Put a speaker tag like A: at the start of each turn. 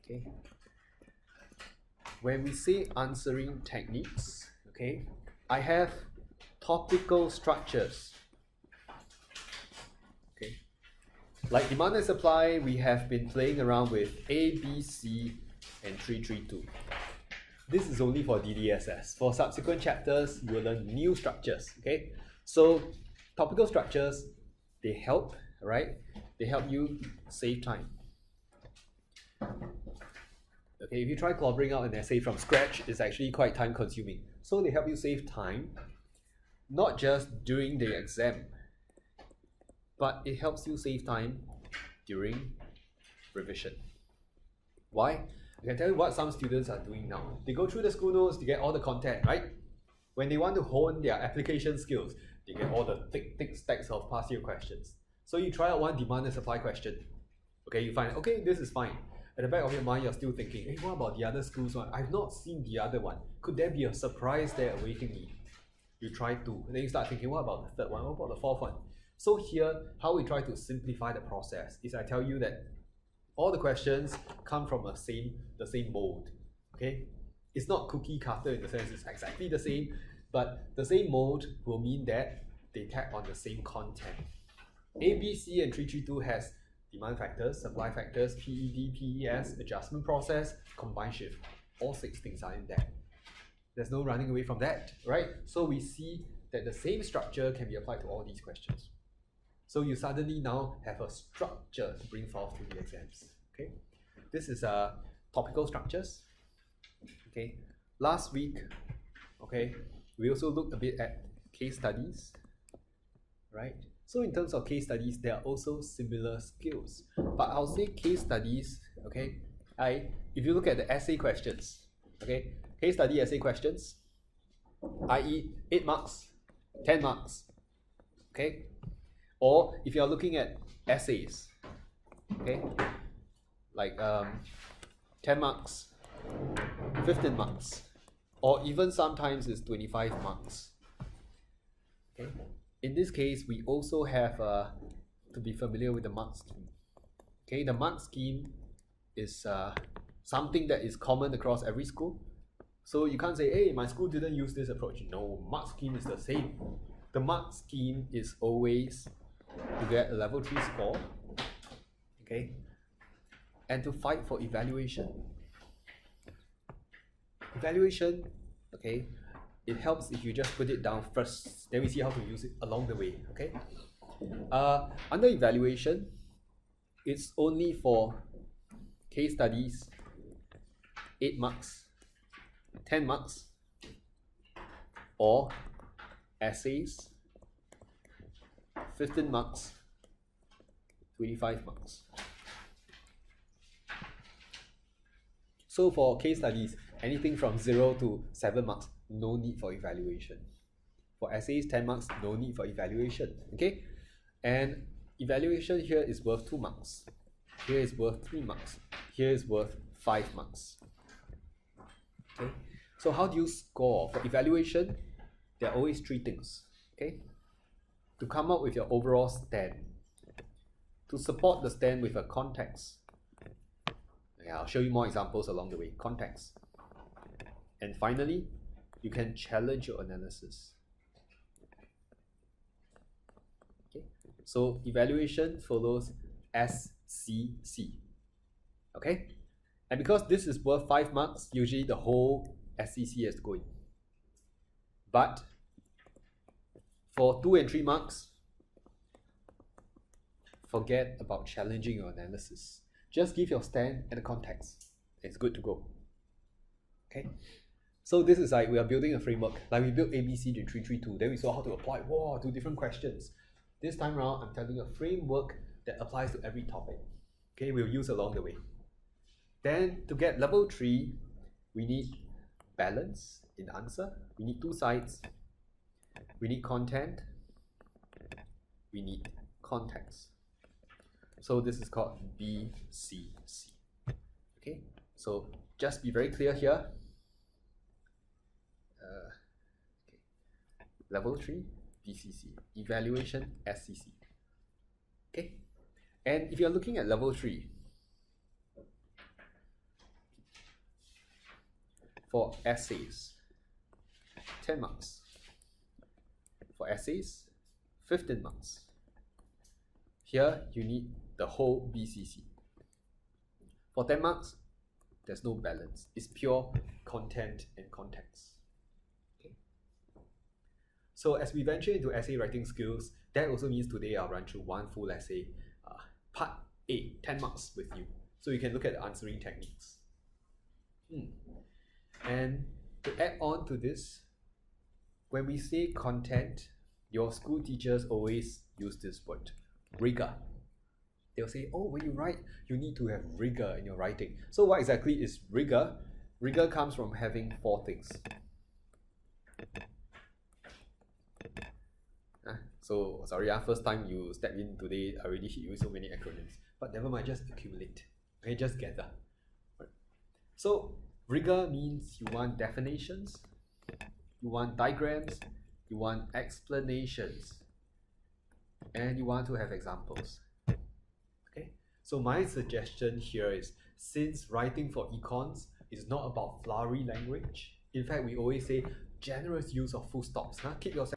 A: Okay. When we say answering techniques, okay, I have topical structures. Okay. Like demand and supply, we have been playing around with A, B, C, and 332. This is only for DDSS. For subsequent chapters, you will learn new structures. Okay. So topical structures, they help, right? They help you save time. Okay, if you try clobbering out an essay from scratch, it's actually quite time consuming. So they help you save time, not just during the exam, but it helps you save time during revision. Why? I can tell you what some students are doing now. They go through the school notes, they get all the content, right? When they want to hone their application skills, they get all the thick stacks of past year questions. So you try out one demand and supply question. Okay, you find, okay, this is fine. At the back of your mind, you're still thinking, hey, what about the other schools one? I've not seen the other one. Could there be a surprise there awaiting me? You try two, and then you start thinking, what about the third one? What about the fourth one? So here, how we try to simplify the process is I tell you that all the questions come from the same mold. Okay, it's not cookie cutter in the sense it's exactly the same, but the same mold will mean that they tag on the same content. A, B, C, and 332 has demand factors, supply factors, PED, PES, adjustment process, combined shift. All 6 things are in there. There's no running away from that, right? So we see that the same structure can be applied to all these questions. So you suddenly now have a structure to bring forth to the exams. Okay, this is topical structures. Okay, last week, okay, we also looked a bit at case studies, right? So in terms of case studies, there are also similar skills. But I'll say case studies, okay, if you look at the essay questions, okay, case study essay questions, i.e. 8 marks, 10 marks, okay? Or if you're looking at essays, okay, like 10 marks, 15 marks, or even sometimes it's 25 marks, okay? In this case, we also have to be familiar with the mark scheme. Okay, the mark scheme is something that is common across every school. So you can't say, hey, my school didn't use this approach. No, mark scheme is the same. The mark scheme is always to get a level 3 score, okay, and to fight for evaluation. Evaluation, okay, it helps if you just put it down first, then we see how to use it along the way, okay? Under evaluation, it's only for case studies, 8 marks, 10 marks, or essays, 15 marks, 25 marks. So for case studies, anything from 0 to 7 marks, no need for evaluation. For essays, 10 marks, no need for evaluation, okay? And evaluation here is worth 2 marks. Here is worth 3 marks. Here is worth 5 marks. Okay? So how do you score? For evaluation, there are always 3 things, okay? To come up with your overall stand. To support the stand with a context. Yeah, I'll show you more examples along the way. Context. And finally, you can challenge your analysis. Okay, so evaluation follows SCC. Okay, and because this is worth 5 marks, usually the whole SCC has to go in. But for 2 and 3 marks, forget about challenging your analysis. Just give your stand and the context. It's good to go. Okay. So this is like we are building a framework, like we built ABC to 332, then we saw how to apply 2 different questions. This time around, I'm telling you a framework that applies to every topic. Okay, we'll use along the way. Then to get level 3, we need balance in answer. We need 2 sides. We need content. We need context. So this is called BCC. Okay, so just be very clear here. Level 3, BCC, evaluation, SCC. Okay, and if you're looking at level 3, For essays, 10 marks. For essays, 15 marks. Here, you need the whole BCC. For 10 marks, there's no balance. It's pure content and context. Okay. So as we venture into essay writing skills, that also means today I'll run through one full essay, part A, 10 marks with you. So you can look at the answering techniques. And to add on to this, when we say content, your school teachers always use this word, rigor. They'll say, oh, when you write, you need to have rigor in your writing. So what exactly is rigor? Rigor comes from having 4 things. So, sorry, first time you step in today, I already hit you with so many acronyms. But never mind, just accumulate. Okay, just gather. Right. So, rigor means you want definitions, you want diagrams, you want explanations, and you want to have examples. Okay, so my suggestion here is, since writing for econs is not about flowery language, in fact we always say generous use of full stops. Keep yourself